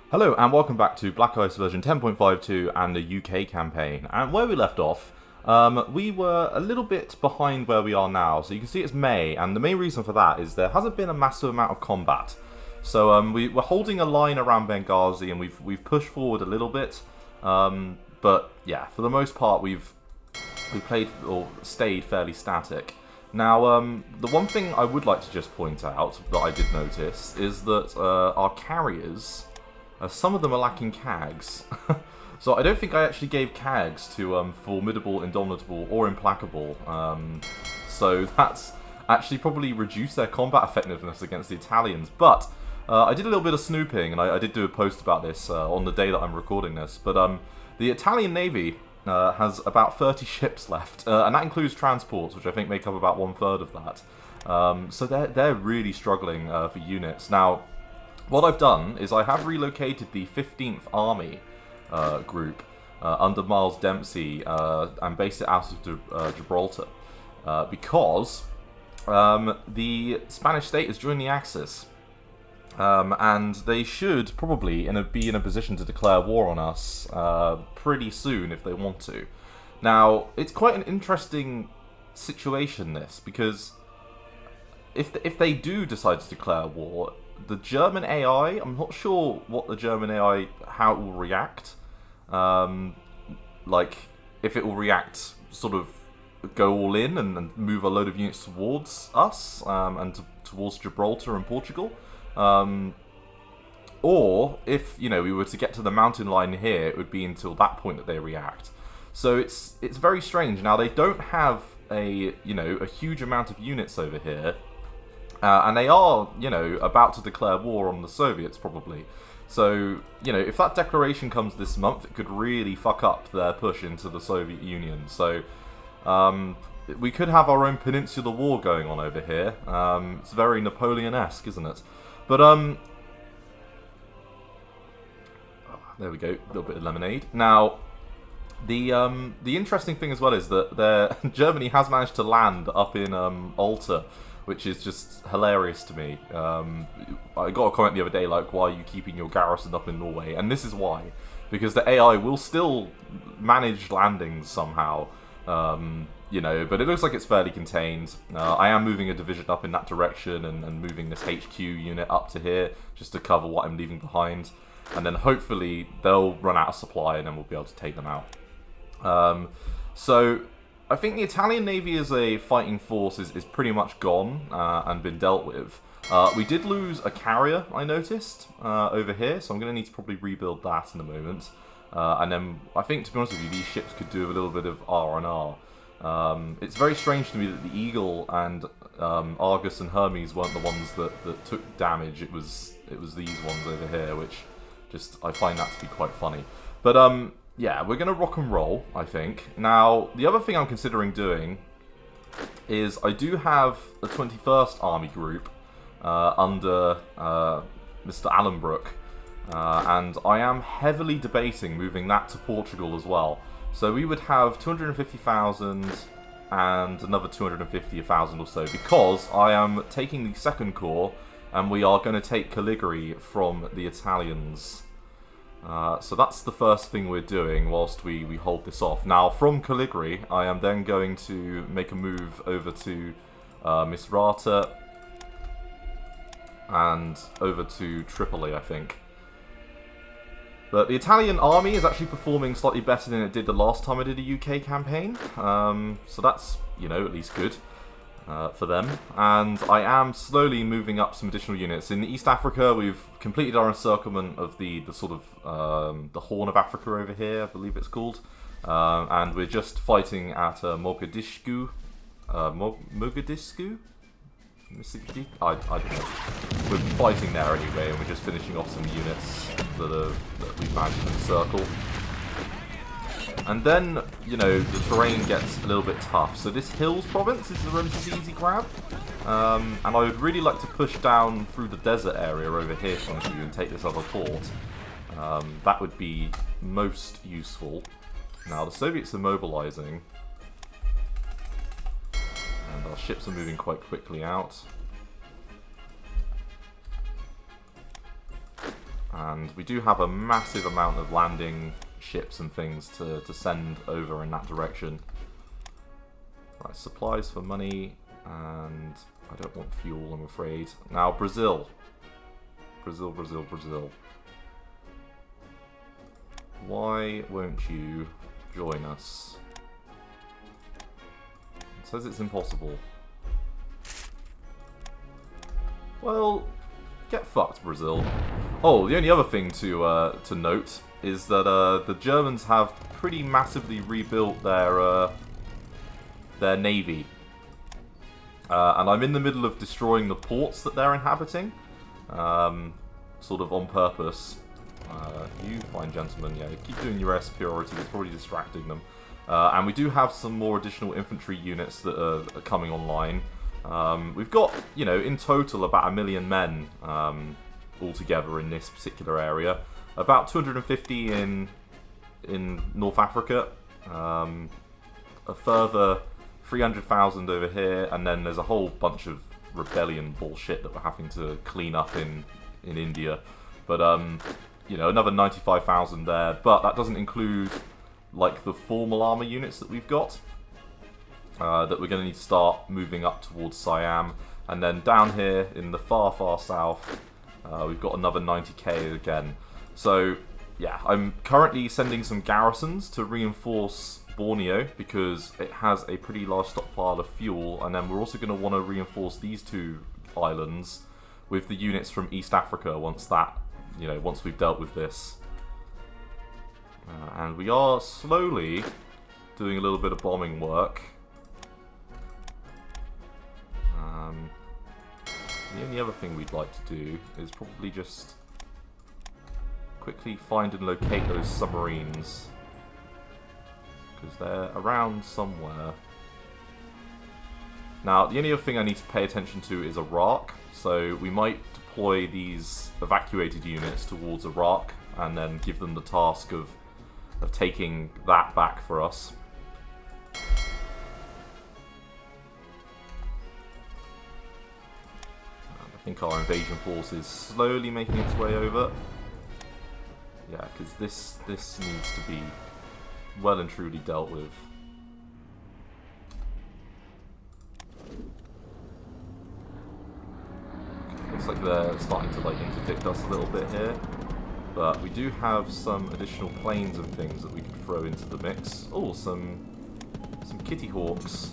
Hello and welcome back to Black Ice version 10.52 and the UK campaign. And where we left off, we were a little bit behind where we are now. So you can see it's May, and the main reason for that is there hasn't been a massive amount of combat. So we're holding a line around Benghazi, and we've pushed forward a little bit. But yeah, for the most part, we've played or stayed fairly static. Now, the one thing I would like to just point out that I did notice is that our carriers. Some of them are lacking CAGs. So I don't think I actually gave CAGs to Formidable, Indomitable, or Implacable. So that's actually probably reduced their combat effectiveness against the Italians. But I did a little bit of snooping, and I did do a post about this on the day that I'm recording this. But the Italian Navy has about 30 ships left, and that includes transports, which I think make up about 1/3 of that. So they're really struggling for units. Now, what I've done is I have relocated the 15th Army group under Miles Dempsey and based it out of Gibraltar because the Spanish state has joined the Axis, and they should probably be in a position to declare war on us pretty soon if they want to. Now, it's quite an interesting situation, this, because if they do decide to declare war, the German AI, I'm not sure what the German AI, how it will react. Like, if it will react, sort of go all in and move a load of units towards us, and towards Gibraltar and Portugal. Or, if, you know, we were to get to the mountain line here, it would be until that point that they react. So it's very strange. Now, they don't have a huge amount of units over here. And they are, about to declare war on the Soviets, probably. So, if that declaration comes this month, it could really fuck up their push into the Soviet Union. So, we could have our own peninsular war going on over here. It's very Napoleon-esque, isn't it? But, there we go, a little bit of lemonade. Now, the interesting thing as well is that Germany has managed to land up in Alta, which is just hilarious to me. I got a comment the other day like, why are you keeping your garrison up in Norway? And this is why. Because the AI will still manage landings somehow. But it looks like it's fairly contained. I am moving a division up in that direction and moving this HQ unit up to here just to cover what I'm leaving behind. And then hopefully they'll run out of supply and then we'll be able to take them out. So I think the Italian Navy as a fighting force is pretty much gone and been dealt with. We did lose a carrier, I noticed, over here, so I'm going to need to probably rebuild that in a moment. And then, I think, to be honest with you, these ships could do a little bit of R&R. It's very strange to me that the Eagle and Argus and Hermes weren't the ones that took damage. It was these ones over here, which I find that to be quite funny. But, yeah, we're going to rock and roll, I think. Now, the other thing I'm considering doing is I do have a 21st Army group under Mr. Allenbrook, and I am heavily debating moving that to Portugal as well. So we would have 250,000 and another 250,000 or so, because I am taking the second corps, and we are going to take Caligari from the Italians. So that's the first thing we're doing whilst we hold this off. Now, from Caligari, I am then going to make a move over to Misrata and over to Tripoli, I think. But the Italian army is actually performing slightly better than it did the last time I did a UK campaign. So that's, at least good for them. And I am slowly moving up some additional units. In East Africa, we've completed our encirclement of the sort of the Horn of Africa over here, I believe it's called. And we're just fighting at Mogadishu. Mogadishu? I don't know. We're fighting there anyway, and we're just finishing off some units that we've managed to encircle. And then, the terrain gets a little bit tough. So this Hills province is a relatively easy grab. And I would really like to push down through the desert area over here, honestly, and take this other fort. That would be most useful. Now, the Soviets are mobilizing. And our ships are moving quite quickly out. And we do have a massive amount of landing ships and things to send over in that direction. Right, supplies for money, and I don't want fuel, I'm afraid. Now, Brazil. Brazil, Brazil, Brazil. Why won't you join us? It says it's impossible. Well, get fucked, Brazil. Oh, the only other thing to note is that the Germans have pretty massively rebuilt their navy, and I'm in the middle of destroying the ports that they're inhabiting, sort of on purpose. You fine gentlemen, yeah, keep doing your superiority. It's probably distracting them, and we do have some more additional infantry units that are coming online. We've got, you know, in total about 1 million men altogether in this particular area. About 250 in North Africa, a further 300,000 over here, and then there's a whole bunch of rebellion bullshit that we're having to clean up in India. But you know, another 95,000 there. But that doesn't include like the formal armor units that we've got. That we're going to need to start moving up towards Siam. And then down here in the far, far south, we've got another 90k again. So, yeah, I'm currently sending some garrisons to reinforce Borneo because it has a pretty large stockpile of fuel. And then we're also going to want to reinforce these two islands with the units from East Africa once we've dealt with this. And we are slowly doing a little bit of bombing work. The only other thing we'd like to do is probably just quickly find and locate those submarines, because they're around somewhere. Now, the only other thing I need to pay attention to is Iraq, so we might deploy these evacuated units towards Iraq and then give them the task of taking that back for us. I think our invasion force is slowly making its way over. Yeah, because this needs to be well and truly dealt with. Okay, looks like they're starting to like interdict us a little bit here, but we do have some additional planes and things that we can throw into the mix. Oh, some Kitty Hawks.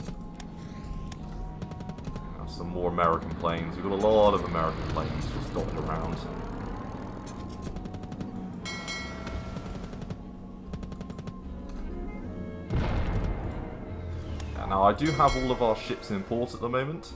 Some more American planes. We've got a lot of American planes just dotted around. Yeah, now I do have all of our ships in port at the moment,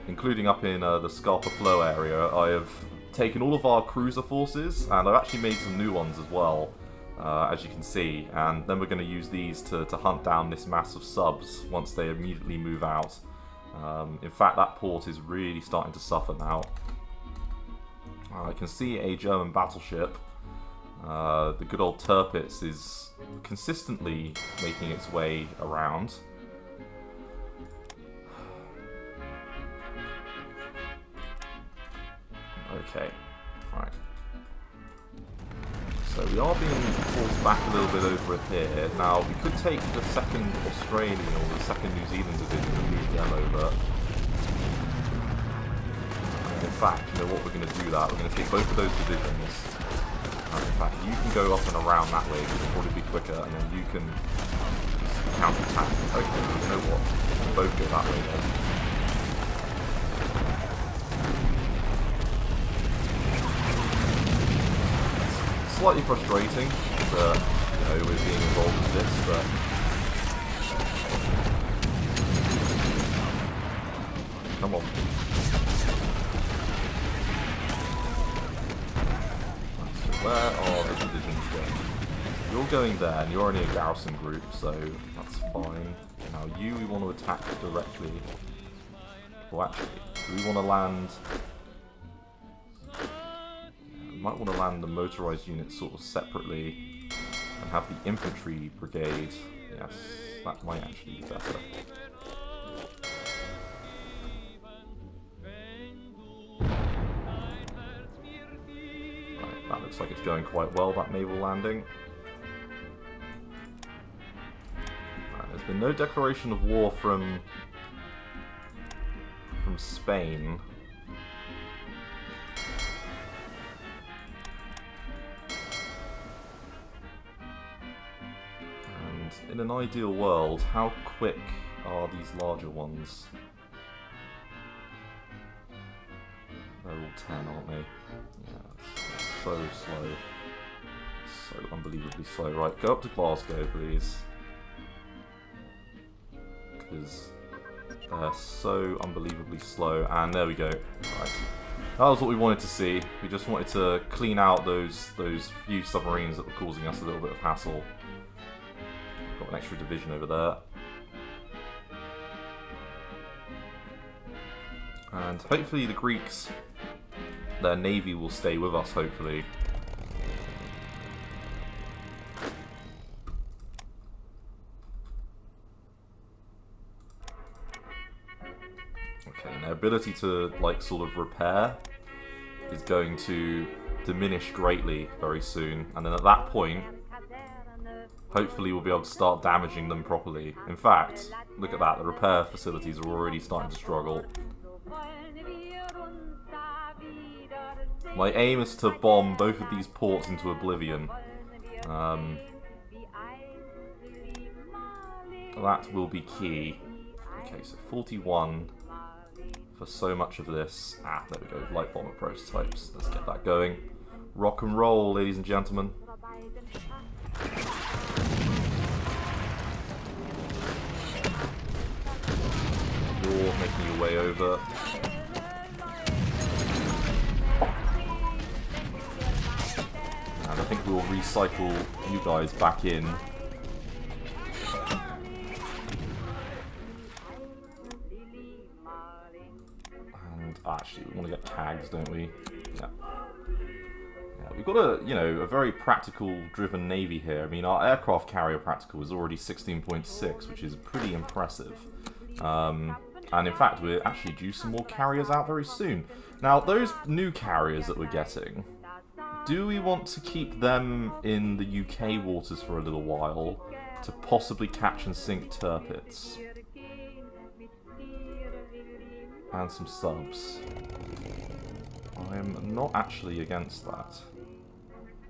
including up in the Scarpa Flow area. I have taken all of our cruiser forces, and I've actually made some new ones as well, as you can see. And then we're going to use these to hunt down this mass of subs once they immediately move out. In fact, that port is really starting to suffer now. I can see a German battleship. The good old Tirpitz is consistently making its way around. Okay, right. So we are being forced back a little bit over here. Now, we could take the 2nd Australian or the 2nd New Zealand division and move them over. And in fact, you know what, we're going to do that. We're going to take both of those divisions. In fact, you can go up and around that way, because it'll probably be quicker, and then you can counter-attack. Okay, you know what? We can both go that way then. Slightly frustrating that, you know, we're being involved in this, but come on. So where are the divisions going? You're going there, and you're only a garrison group, so that's fine. Now we want to attack directly. Well, actually, do we want to land? Might want to land the motorized units sort of separately and have the infantry brigade. Yes, that might actually be better. Looks like it's going quite well, that naval landing. There's been no declaration of war from Spain. And in an ideal world, how quick are these larger ones? They're all 10, aren't they? Yeah, it's so slow. So unbelievably slow. Right, go up to Glasgow, please. Because they're so unbelievably slow. And there we go. Right. That was what we wanted to see. We just wanted to clean out those few submarines that were causing us a little bit of hassle. Got an extra division over there. And hopefully the Greeks, their navy will stay with us, hopefully. Okay, and their ability to, like, sort of repair is going to diminish greatly very soon. And then at that point, hopefully we'll be able to start damaging them properly. In fact, look at that, the repair facilities are already starting to struggle. My aim is to bomb both of these ports into oblivion. That will be key. Okay, so 41 for so much of this. Ah, there we go. Light bomber prototypes. Let's get that going. Rock and roll, ladies and gentlemen. You're making your way over. And I think we'll recycle you guys back in. And actually, we want to get tags, don't we? Yeah. Yeah, we've got a very practical driven navy here. I mean, our aircraft carrier practical is already 16.6, which is pretty impressive. And in fact, we're actually due some more carriers out very soon. Now, those new carriers that we're getting, do we want to keep them in the UK waters for a little while to possibly catch and sink turpits? And some subs. I'm not actually against that.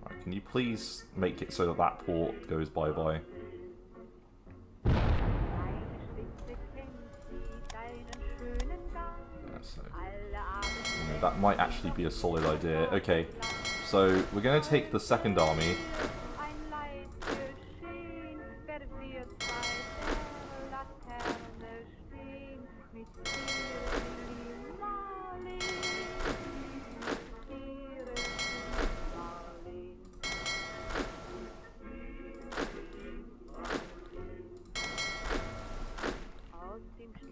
Right, can you please make it so that that port goes bye-bye? So, that might actually be a solid idea. Okay, so we're going to take the second army.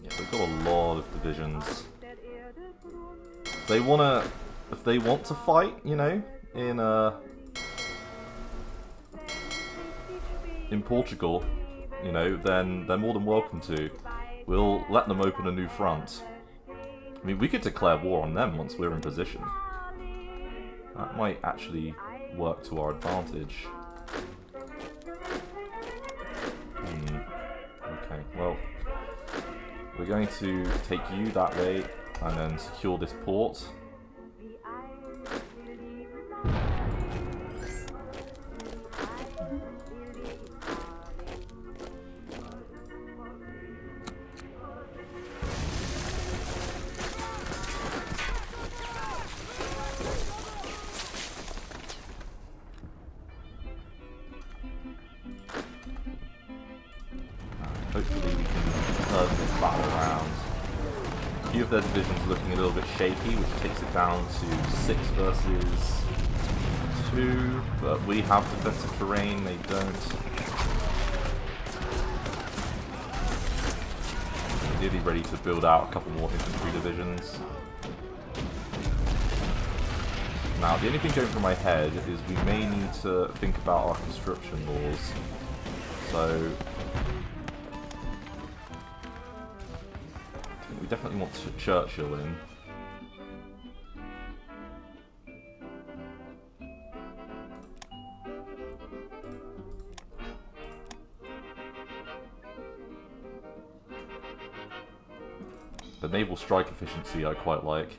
Yeah, we've got a lot of divisions. If they want to fight, in Portugal, then they're more than welcome to. We'll let them open a new front. I mean, we could declare war on them once we're in position. That might actually work to our advantage. Okay, well, we're going to take you that way and then secure this port. Hopefully we can turn this battle around. A few of their divisions looking a little bit shaky, which takes it down to 6 versus 2, but we have defensive terrain, they don't. We're really ready to build out a couple more infantry divisions. Now, the only thing going through my head is we may need to think about our conscription laws. So, we definitely want Churchill in. The naval strike efficiency I quite like.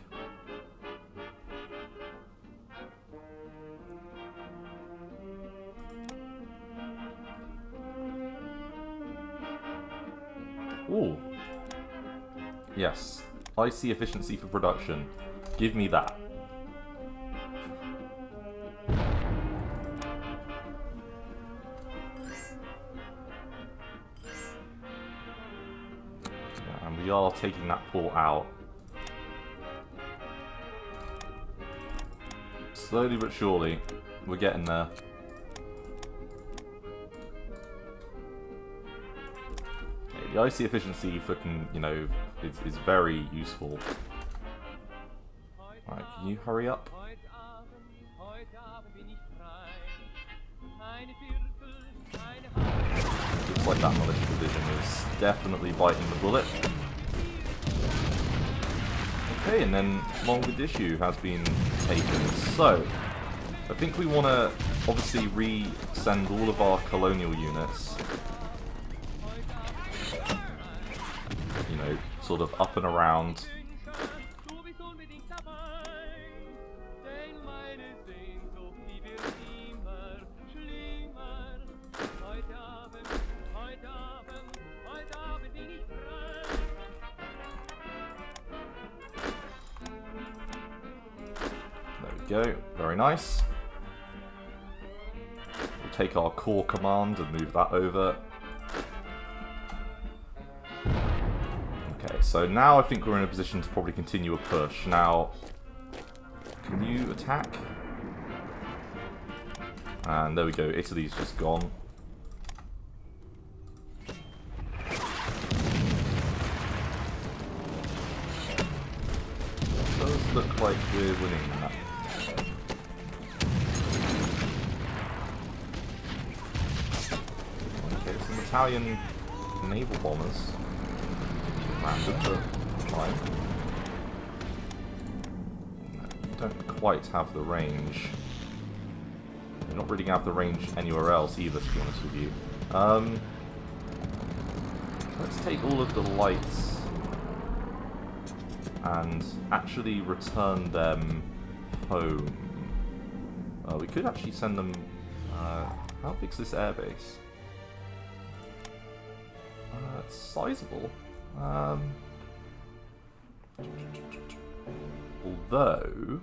Ooh. Yes. Icy efficiency for production. Give me that. Yeah, and we are taking that port out. Slowly but surely, we're getting there. The icy efficiency fucking, you know, is very useful. Right, can you hurry up? Looks like that militia division is definitely biting the bullet. Okay, and then Mogadishu has been taken. So, I think we want to obviously re-send all of our colonial units. You know, sort of up and around. There we go, very nice. We'll take our core command and move that over. Okay, so now I think we're in a position to probably continue a push. Now, can you attack? And there we go, Italy's just gone. Does look like we're winning that. Okay, some Italian naval bombers. Landed, but fine. You don't quite have the range. You're not really going to have the range anywhere else either, to be honest with you. Let's take all of the lights and actually return them home. We could actually send them... how big's this airbase? It's sizable. Although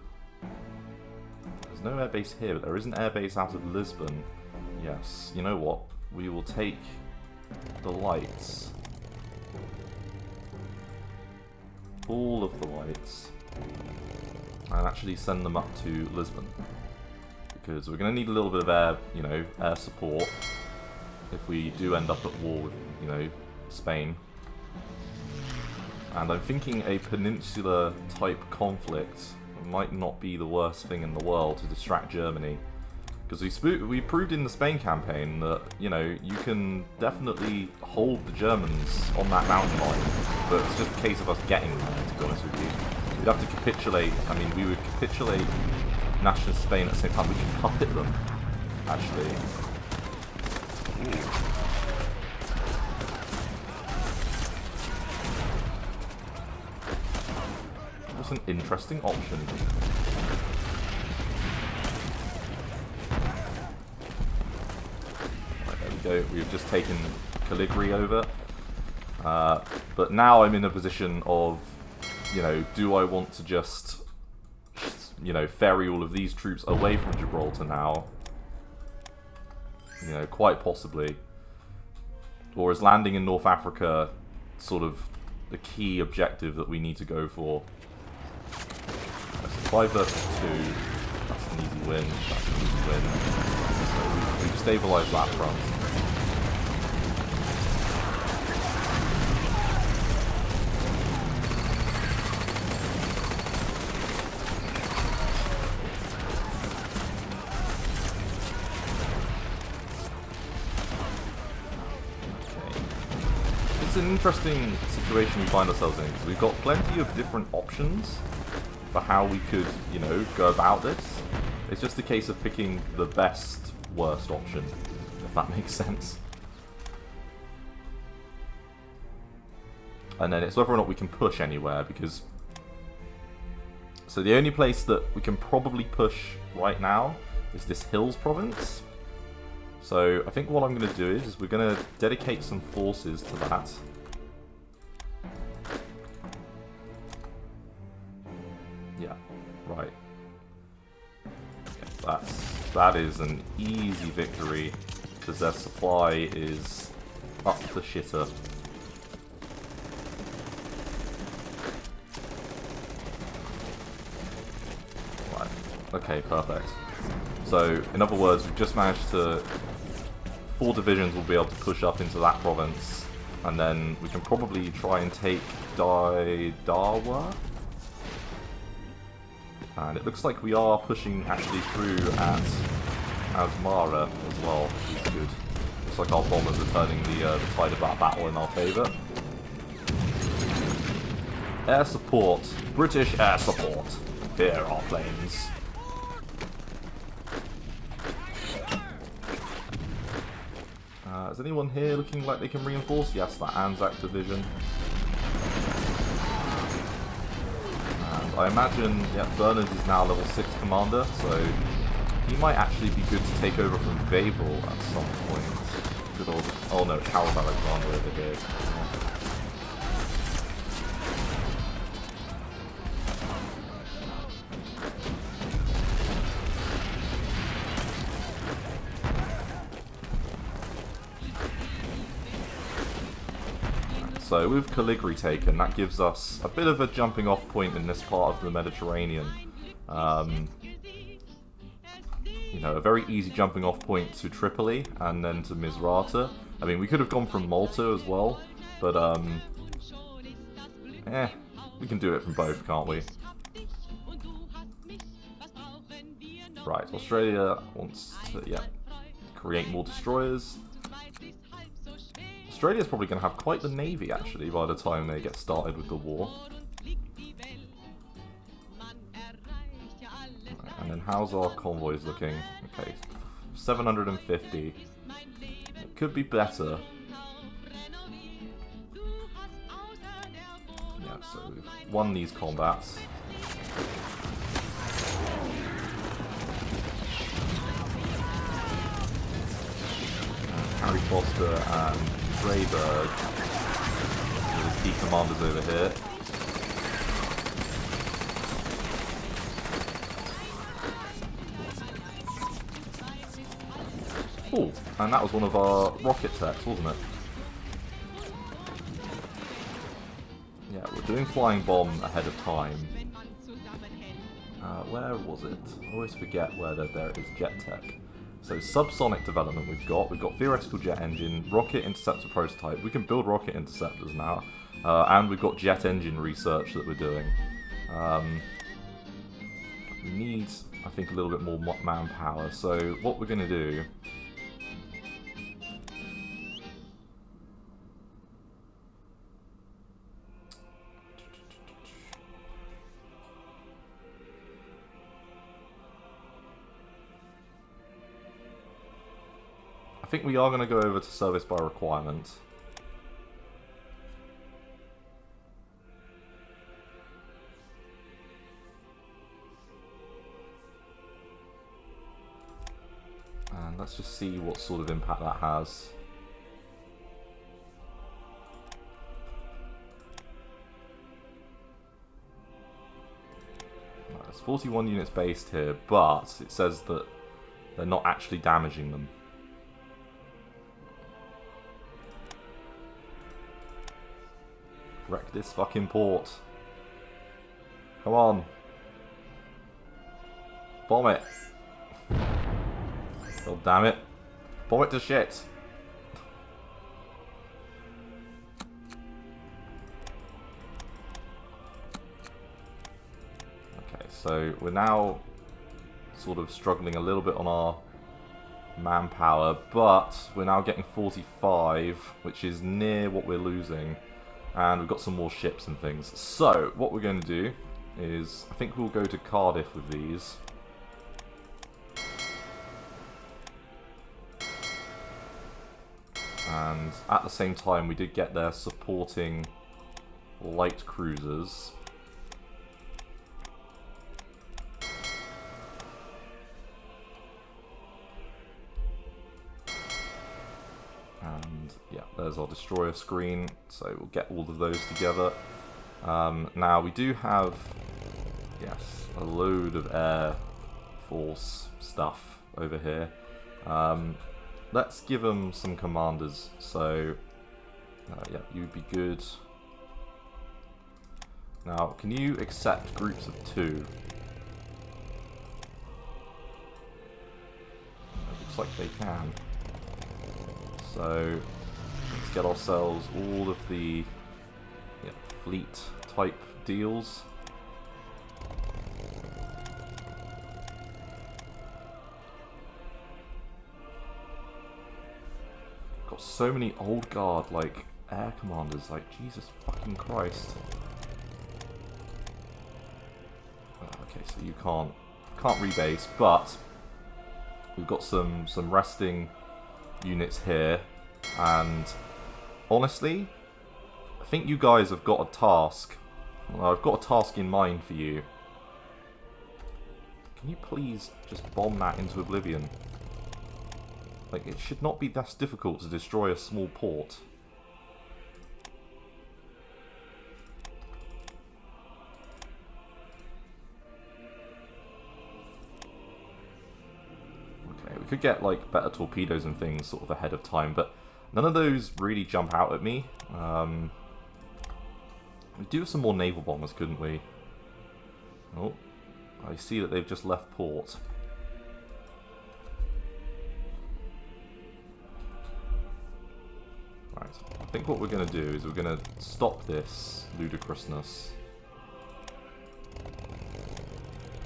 there's no airbase here, but there is an airbase out of Lisbon. Yes, you know what? We will take the lights. All of the lights. And actually send them up to Lisbon. Because we're going to need a little bit of air, you know, air support. If we do end up at war with, you know, Spain. And I'm thinking a peninsula type conflict might not be the worst thing in the world to distract Germany. Because we proved in the Spain campaign that, you know, you can definitely hold the Germans on that mountain line. But it's just a case of us getting there, to be honest with you. We'd have to capitulate, I mean, we would capitulate nationalist Spain at the same time. We could puppet them, actually. Ooh. An interesting option. Right, there we go. We've just taken Caligari over. But now I'm in a position of, you know, do I want to just, you know, ferry all of these troops away from Gibraltar now? You know, quite possibly. Or is landing in North Africa sort of the key objective that we need to go for? 5 versus 2, that's an easy win, that's an easy win. So we've stabilised that front. Okay. It's an interesting situation we find ourselves in, because we've got plenty of different options for how we could, you know, go about this. It's just a case of picking the best, worst option, if that makes sense. And then it's whether or not we can push anywhere, because... So the only place that we can probably push right now is this Hills province. So I think what I'm going to do is we're going to dedicate some forces to that. Yeah, right. Okay, that is an easy victory, because their supply is up the shitter. Right, okay, perfect. So, in other words, we've just managed to... 4 divisions will be able to push up into that province, and then we can probably try and take Daidawa. And it looks like we are pushing actually through at Asmara as well, which is good. Looks like our bombers are turning the tide of that battle in our favour. Air support. British air support. Here are planes. Is anyone here looking like they can reinforce? Yes, that Anzac division. And I imagine, yeah, Bernard is now level 6 commander, so he might actually be good to take over from Wavell at some point. Good old... Oh no, it's Harold Alexander over here. So with Caligari taken, that gives us a bit of a jumping off point in this part of the Mediterranean. You know, a very easy jumping off point to Tripoli and then to Misrata. I mean, we could have gone from Malta as well, but we can do it from both, can't we? Right, Australia wants to, create more destroyers. Australia's probably going to have quite the navy, actually, by the time they get started with the war. Right, and then how's our convoys looking? Okay, 750. It could be better. Yeah, so we've won these combats. Harry Foster and Greyberg, the key commanders over here. Oh, and that was one of our rocket techs, wasn't it? Yeah, we're doing flying bomb ahead of time. Where was it? I always forget where there it is, jet tech. So subsonic development we've got theoretical jet engine, rocket interceptor prototype. We can build rocket interceptors now, and we've got jet engine research that we're doing. We need, I think, a little bit more manpower. So what we're going to do... I think we are going to go over to service by requirement. And let's just see what sort of impact that has. Right, there's 41 units based here, but it says that they're not actually damaging them. Wreck this fucking port. Come on. Bomb it. God damn it. Bomb it to shit. Okay, so we're now sort of struggling a little bit on our manpower, but we're now getting 45, which is near what we're losing. And we've got some more ships and things. So, what we're going to do is, I think we'll go to Cardiff with these. And at the same time, we did get their supporting light cruisers. And yeah, there's our destroyer screen, so we'll get all of those together. Now we do have, yes, a load of Air Force stuff over here. Let's give them some commanders, so yeah, you'd be good. Now, can you accept groups of 2? It looks like they can. So, let's get ourselves all of the fleet type deals. Got so many old guard, like, air commanders, like, Jesus fucking Christ. Okay, so you can't rebase, but we've got some resting units here, and honestly, I think you guys have got a task. Well, I've got a task in mind for you. Can you please just bomb that into oblivion? Like, it should not be that difficult to destroy a small port. Okay, we could get, like, better torpedoes and things sort of ahead of time, but none of those really jump out at me. We do have some more naval bombers, couldn't we? Oh, I see that they've just left port. Right, I think what we're going to do is we're going to stop this ludicrousness.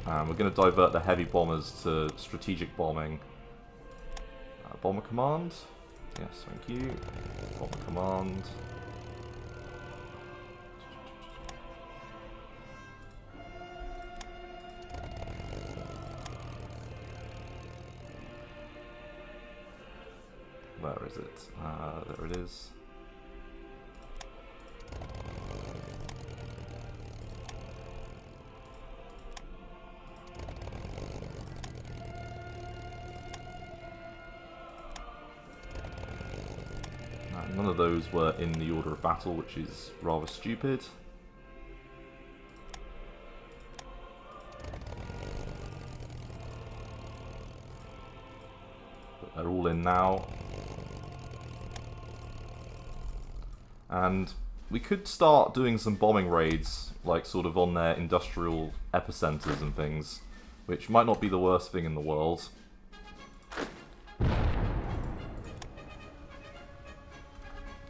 And we're going to divert the heavy bombers to strategic bombing. Bomber command? Yes, thank you. Bomber command. Where is it? There it is. None of those were in the order of battle, which is rather stupid. But they're all in now. And we could start doing some bombing raids, like sort of on their industrial epicenters and things, which might not be the worst thing in the world.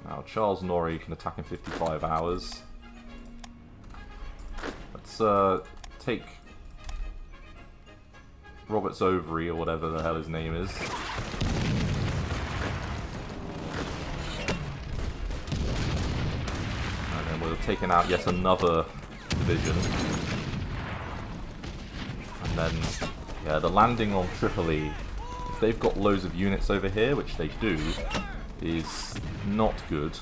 Now, Charles Norrie can attack in 55 hours. Let's take Robert's Ovary, or whatever the hell his name is. And then we'll have taken out yet another division. And then, yeah, the landing on Tripoli, if they've got loads of units over here, which they do, is not good.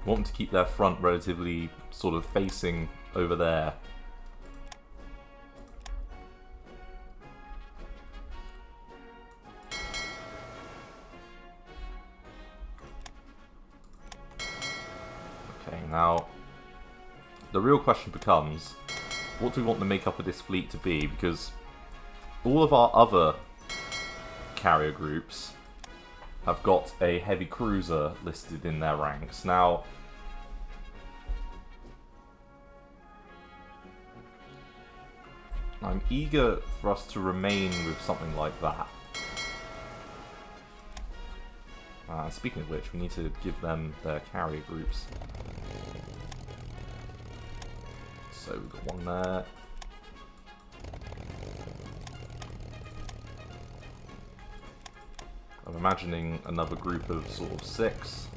I want them to keep their front relatively sort of facing over there. Okay, now the real question becomes, what do we want the makeup of this fleet to be? Because all of our other carrier groups have got a heavy cruiser listed in their ranks. Now, I'm eager for us to remain with something like that. Speaking of which, we need to give them their carrier groups. So we've got one there. I'm imagining another group of sort of 6.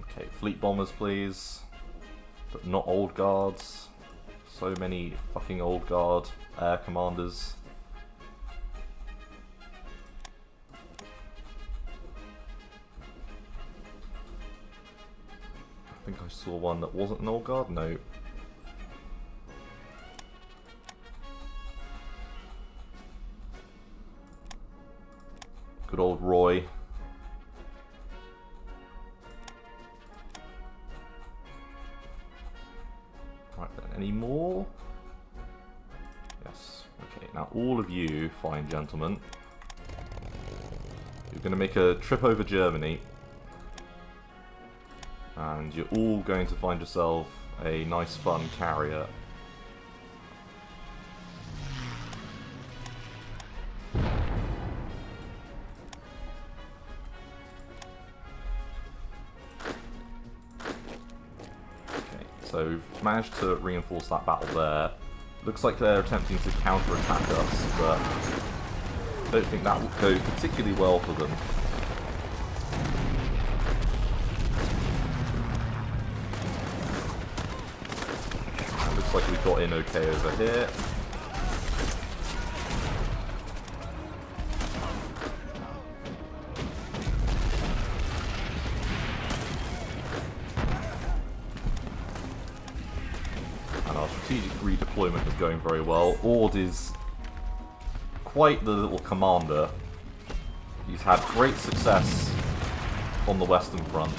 Okay, fleet bombers, please. but not old guards. So many fucking old guard air commanders. I think I saw one that wasn't an old guard. No. Good old Roy. Right then, any more? Yes. Okay, now all of you, fine gentlemen, you're going to make a trip over Germany. And you're all going to find yourself a nice fun carrier. So we've managed to reinforce that battle there. Looks like they're attempting to counter-attack us, but I don't think that will go particularly well for them. And looks like we got in okay over here. Redeployment is going very well. Ord is quite the little commander. He's had great success on the Western Front.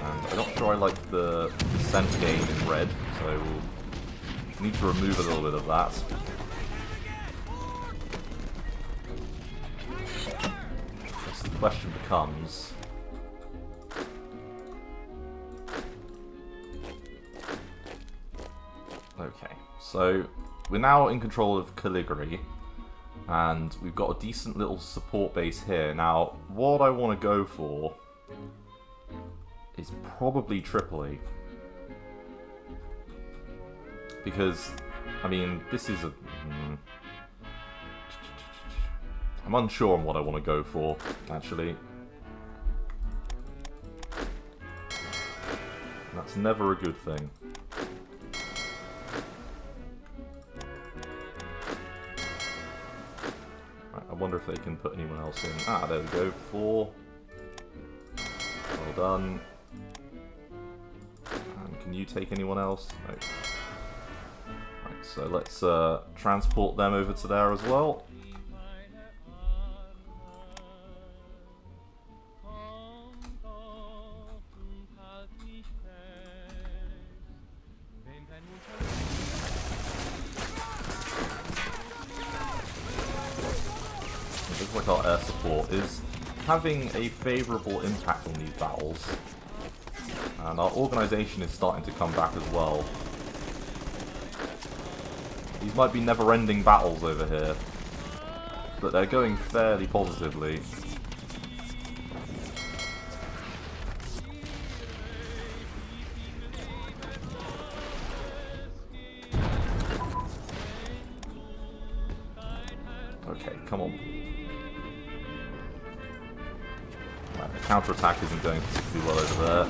And I'm not sure I like the scent gain in red, so we'll need to remove a little bit of that. So the question becomes... Okay, so we're now in control of Caligari, and we've got a decent little support base here. Now, what I want to go for is probably Tripoli. Because, I mean, this is a... I'm unsure on what I want to go for, actually. That's never a good thing. I wonder if they can put anyone else in. Ah, there we go. 4. Well done. And can you take anyone else? No. Right, so let's transport them over to there as well. Like our air support is having a favourable impact on these battles, and our organisation is starting to come back as well. These might be never-ending battles over here, but they're going fairly positively. Okay, come on. Right, the counter-attack isn't going particularly well over there.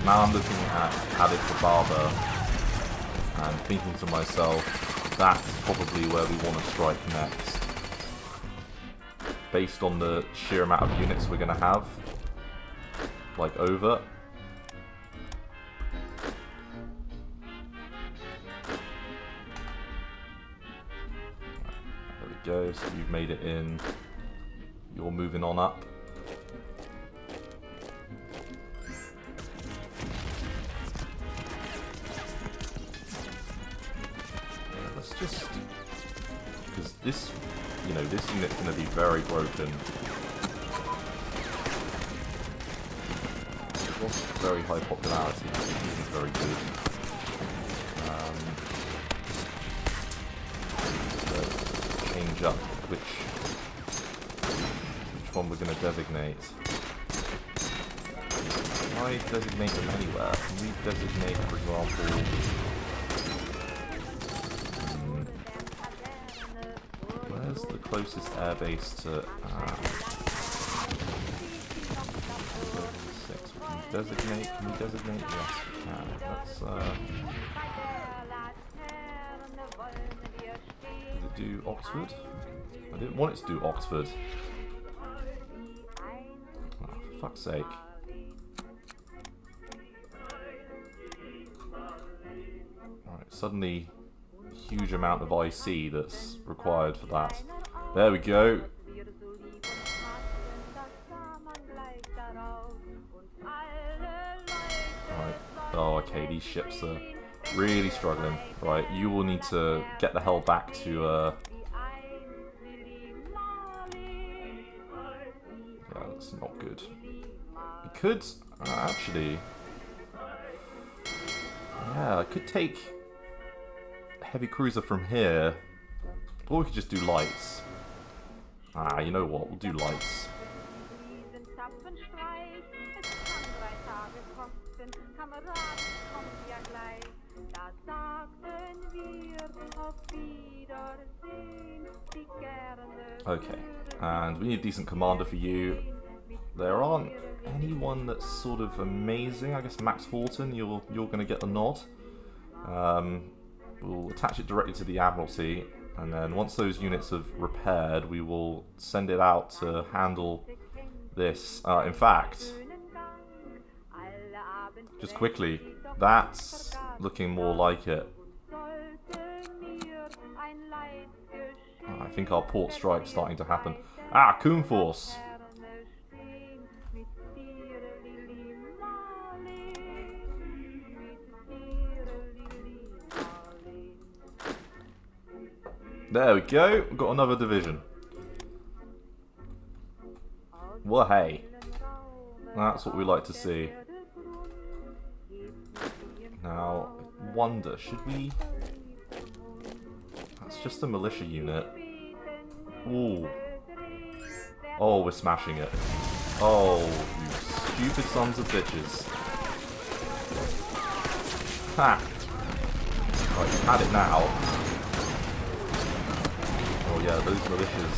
Now I'm looking at Khalid Barber and thinking to myself, that's probably where we want to strike next. Based on the sheer amount of units we're going to have. Like, over. There we go, so you've made it in. You're moving on up. Just because this, you know, this unit's going to be very broken. It's lost very high popularity, which isn't very good. So change up which one we're going to designate. Can I designate them anywhere? Can we designate, for example? closest airbase to... 36. Designate? Can we designate? Yes, we can. Let's... Does it do Oxford? I didn't want it to do Oxford. Oh, for fuck's sake. Alright, suddenly huge amount of IC that's required for that. There we go. Right. Oh, okay, these ships are really struggling. Right, you will need to get the hell back to, yeah, that's not good. We could, actually... Yeah, I could take heavy cruiser from here, or we could just do lights. Ah, you know what? We'll do lights. Okay, and we need a decent commander for you. There aren't anyone that's sort of amazing. I guess Max Horton, you're going to get the nod. We'll attach it directly to the Admiralty, and then once those units have repaired, we will send it out to handle this. In fact, just quickly, that's looking more like it. I think our port strike's starting to happen. Ah, Coomforce! There we go, we've got another division. Well, hey, that's what we like to see. Now, I wonder, should we... That's just a militia unit. Ooh. Oh, we're smashing it. Oh, you stupid sons of bitches. Ha! Right, you've had it now. Oh yeah, those militias,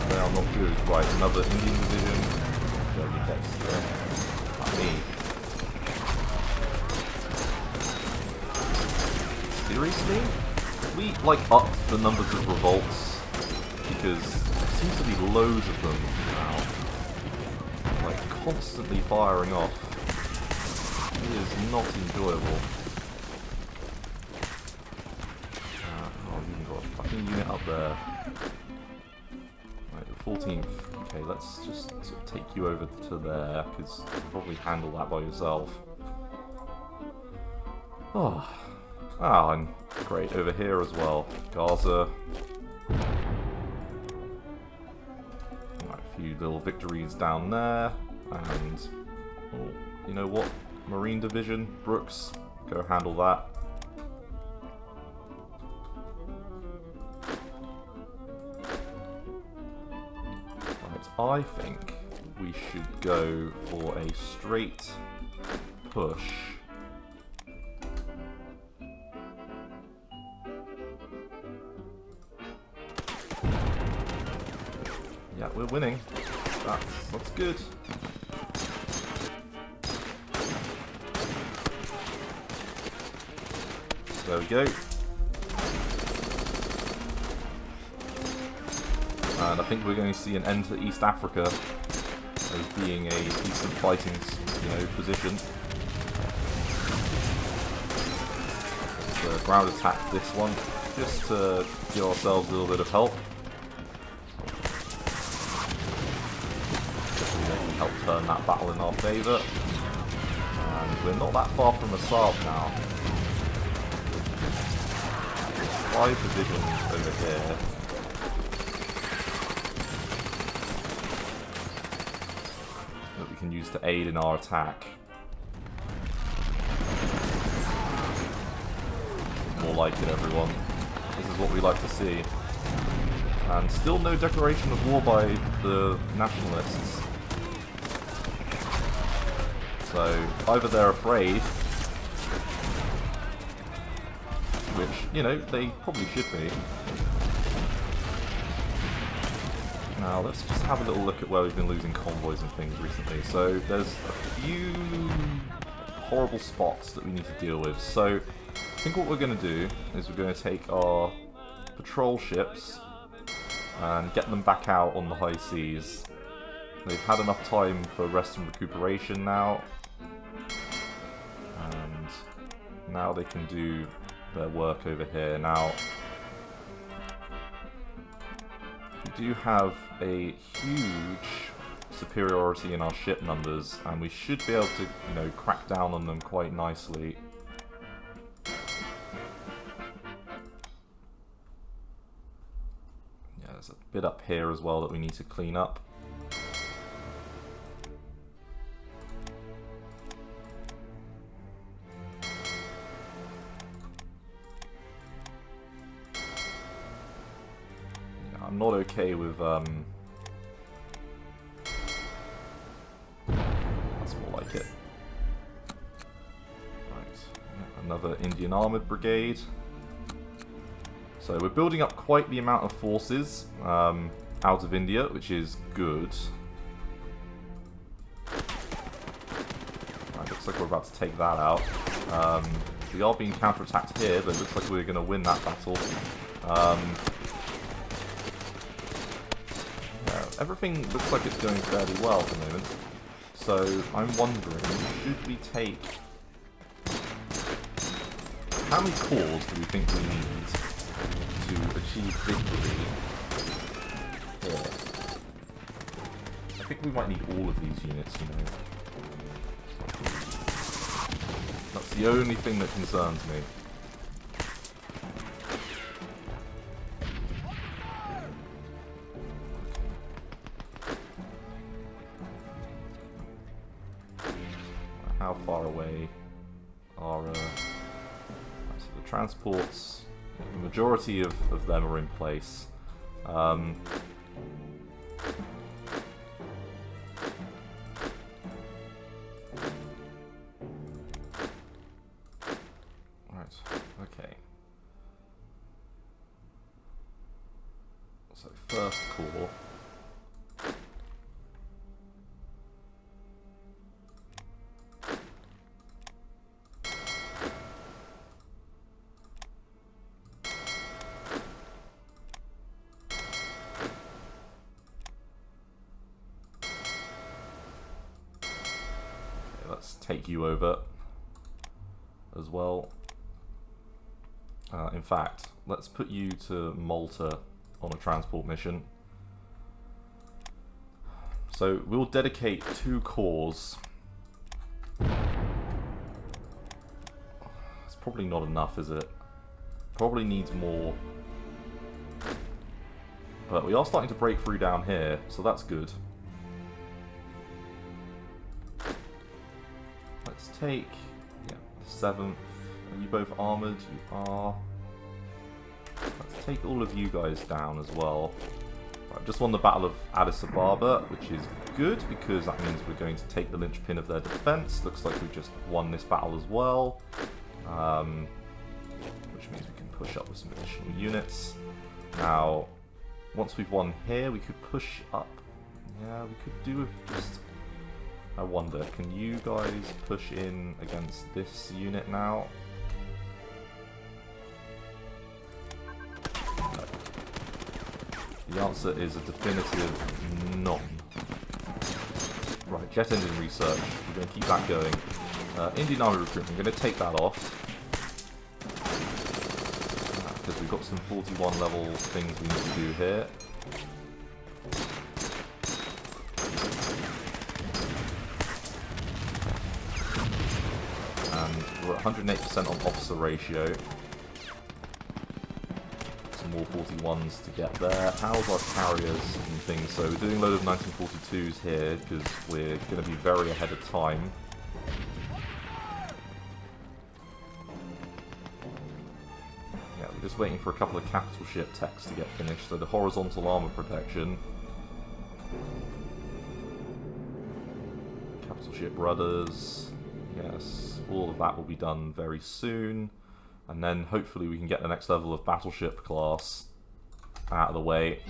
they are not good. Right, another Indian division. Go get that. Not me. Seriously? We, like, upped the numbers of revolts, because there seems to be loads of them now. Like, constantly firing off. It is not enjoyable. Unit up there. Right, the 14th. Okay, let's just sort of take you over to there, because you can probably handle that by yourself. Oh. Ah, and great, over here as well. Gaza. Right, a few little victories down there. And, oh, you know what? Marine Division, Brooks, go handle that. I think we should go for a straight push. Yeah, we're winning. That's good. There we go. And I think we're going to see an end to East Africa as being a decent fighting, position. Let's ground attack this one, just to give ourselves a little bit of help. Hopefully they can help turn that battle in our favour. And we're not that far from Assad now. 5 divisions over here. Can use to aid in our attack. More like it, everyone. This is what we like to see. And still no declaration of war by the nationalists. So either they're afraid, which, they probably should be, Now let's just have a little look at where we've been losing convoys and things recently. So there's a few horrible spots that we need to deal with. So I think what we're going to do is we're going to take our patrol ships and get them back out on the high seas. They've had enough time for rest and recuperation now. And now they can do their work over here. Now, we do have a huge superiority in our ship numbers, and we should be able to, you know, crack down on them quite nicely. Yeah, there's a bit up here as well that we need to clean up. I'm not okay with, that's more like it. Right, another Indian Armoured Brigade. So we're building up quite the amount of forces out of India, which is good. Right, looks like we're about to take that out. We are being counterattacked here, but it looks like we're going to win that battle. Everything looks like it's going fairly well at the moment. So I'm wondering, should we take... How many cores do we think we need to achieve victory here? I think we might need all of these units, you know. That's the only thing that concerns me. How far away are so the transports? The majority of them are in place. Right, okay. So first core. Let's take you over as well. In fact, let's put you to Malta on a transport mission. So we'll dedicate 2 cores. It's probably not enough, is it? Probably needs more. But we are starting to break through down here, so that's good. Let's take, yeah, 7th. Are you both armoured? You are. Let's take all of you guys down as well. Right, just won the Battle of Addis Ababa, which is good because that means we're going to take the linchpin of their defence. Looks like we've just won this battle as well. Which means we can push up with some additional units. Now, once we've won here, we could push up. Yeah, we could do with just... I wonder, can you guys push in against this unit now? No. The answer is a definitive none. Right, jet engine research. We're going to keep that going. Indian Army recruitment. I'm going to take that off. Because we've got some 41 level things we need to do here. We're at 108% on officer ratio. Some more 41s to get there. How's our carriers and things? So we're doing a load of 1942s here because we're going to be very ahead of time. Yeah, we're just waiting for a couple of capital ship techs to get finished. So the horizontal armor protection. Capital ship rudders. Yes, all of that will be done very soon, and then hopefully we can get the next level of battleship class out of the way.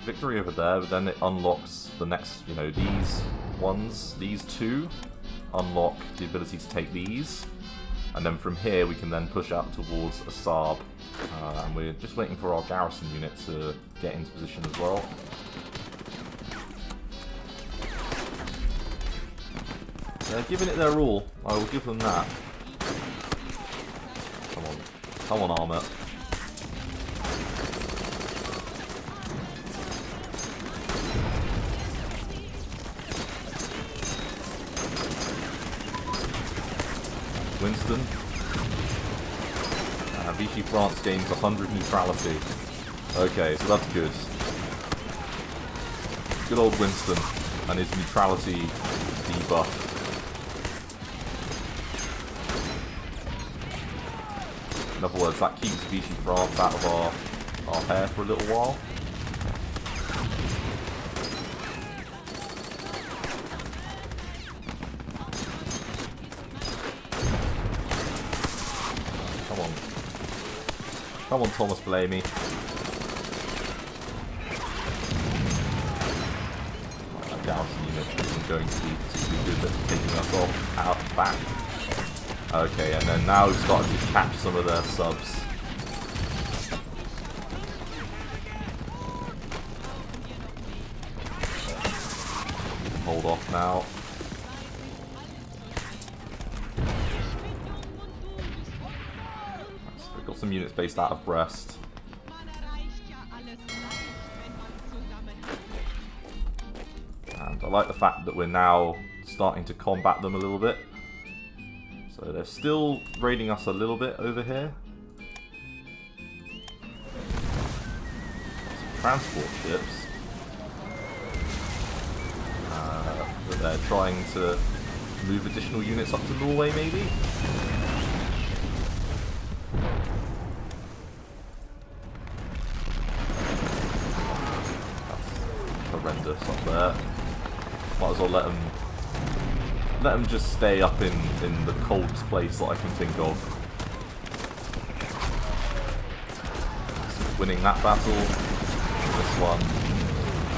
victory over there, but then it unlocks the next, you know, these ones, these two, unlock the ability to take these, and then from here we can then push out towards Assab, and we're just waiting for our garrison unit to get into position as well. They're giving it their all, I will give them that. Come on, armor. Winston. Vichy France gains 100 neutrality. Okay, so that's good. Good old Winston and his neutrality debuff. In other words, that keeps Vichy France out of our hair for a little while. Come on, Thomas Blamey. That garrison unit isn't going to be particularly good at taking us off out the back. Okay, and then now we've started to catch some of their subs. Hold off now. We've got some units based out of Brest. And I like the fact that we're now starting to combat them a little bit. So they're still raiding us a little bit over here. Some transport ships. But they're trying to move additional units up to Norway, maybe? That's horrendous up there. Might as well let them just stay up in the coldest place that I can think of. Winning that battle, this one,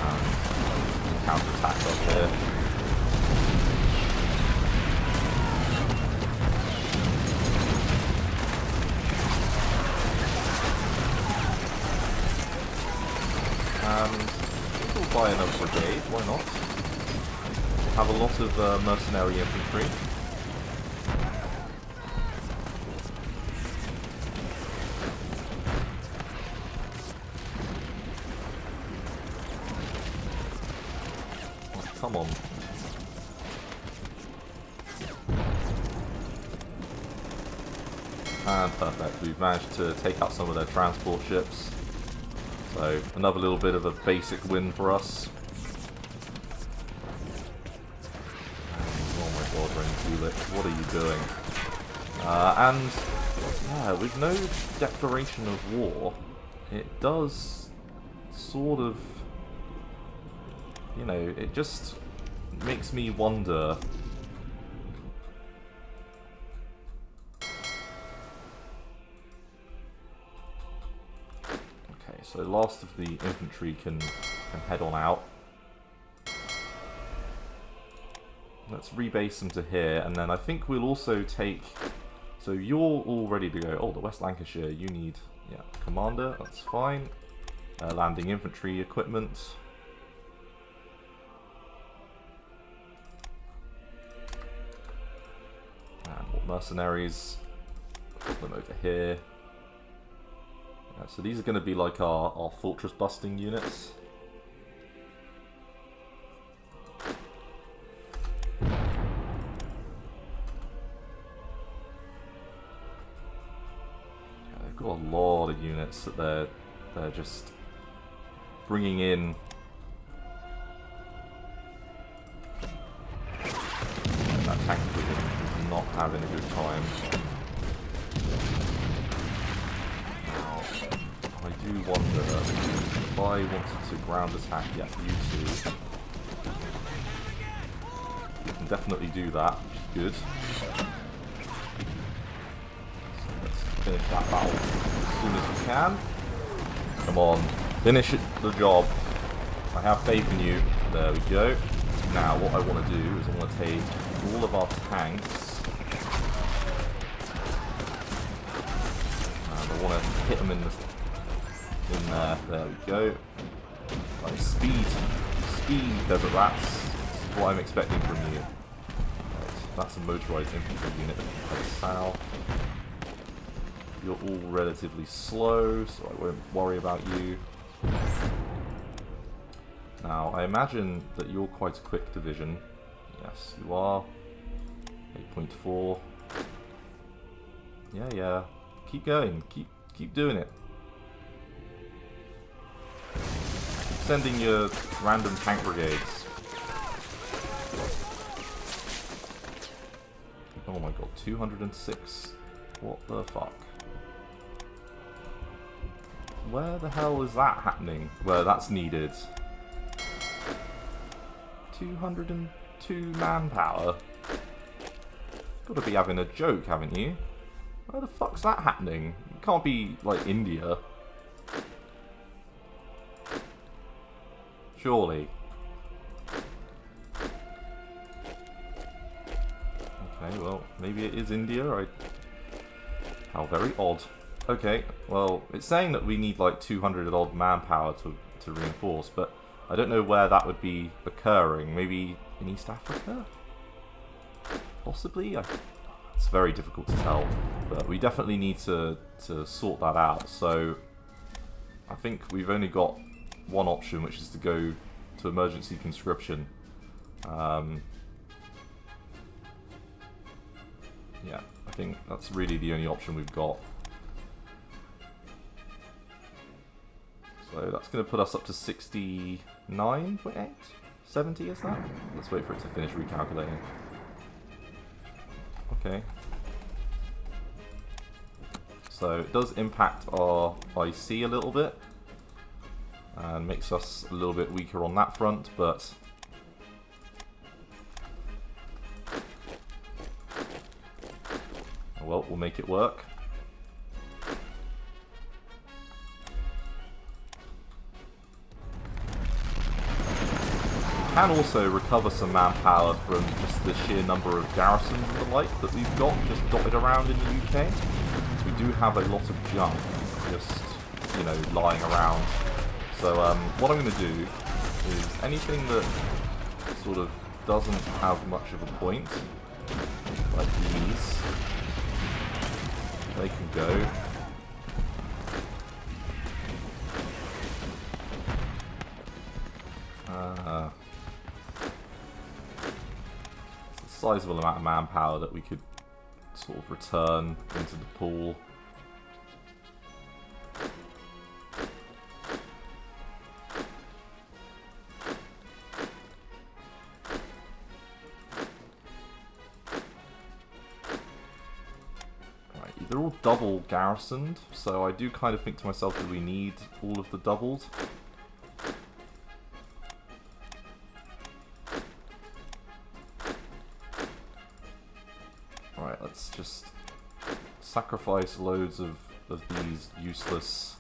and counter-attack up here. And I think we'll buy another brigade, why not? Have a lot of mercenary infantry. Oh, come on. And perfect, we've managed to take out some of their transport ships. So another little bit of a basic win for us. What are you doing? And yeah, with no declaration of war, it does sort of, you know, it just makes me wonder. Okay, so last of the infantry can head on out. Let's rebase them to here, and then I think we'll also take... So you're all ready to go. Oh, the West Lancashire, you need... Yeah, commander, that's fine. Landing infantry equipment. And what mercenaries? Put them over here. So these are going to be like our fortress busting units. Got a lot of units that they're just bringing in. That tank division is not having a good time. Now, I do wonder if I wanted to ground attack, yeah, you two. You can definitely do that, which is good. Finish that battle as soon as we can. Come on, finish the job. I have faith in you. There we go. Now, what I want to do is I want to take all of our tanks. And I want to hit them in there. There we go. Right, speed, desert rats. This is what I'm expecting from you. Right, that's a motorized infantry unit that can head south. You're all relatively slow, so I won't worry about you. Now, I imagine that you're quite a quick division. Yes, you are. 8.4. Yeah. Keep going. Keep doing it. Keep sending your random tank brigades. Oh my god, 206. What the fuck? Where the hell is that happening? Where that's needed? 202 manpower? Gotta be having a joke, haven't you? Where the fuck's that happening? It can't be, like, India. Surely. Okay, well, maybe it is India. How very odd. Okay, well, it's saying that we need like 200 odd manpower to reinforce, but I don't know where that would be occurring. Maybe in East Africa? Possibly? It's very difficult to tell, but we definitely need to sort that out. So I think we've only got one option, which is to go to emergency conscription. Yeah, I think that's really the only option we've got. So that's going to put us up to 69.8? 70 is that? Let's wait for it to finish recalculating. Okay. So it does impact our IC a little bit. And makes us a little bit weaker on that front, but... well, we'll make it work. We can also recover some manpower from just the sheer number of garrisons and the like that we've got just dotted around in the UK. We do have a lot of junk just, you know, lying around. So what I'm going to do is anything that sort of doesn't have much of a point, like these, they can go. It's a sizable amount of manpower that we could sort of return into the pool. They're all double garrisoned, so I do kind of think to myself, do we need all of the doubled? Alright, let's just sacrifice loads of these useless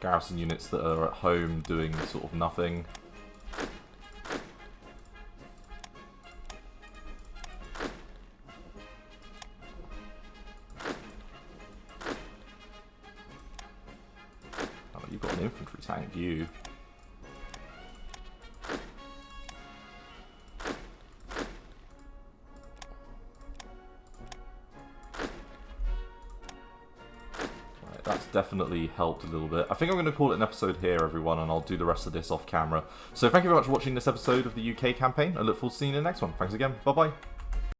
garrison units that are at home doing sort of nothing. You've got an infantry tank, you. Right, that's definitely helped a little bit. I think I'm going to call it an episode here, everyone, and I'll do the rest of this off camera. So thank you very much for watching this episode of the UK campaign. I look forward to seeing you in the next one. Thanks again. Bye-bye.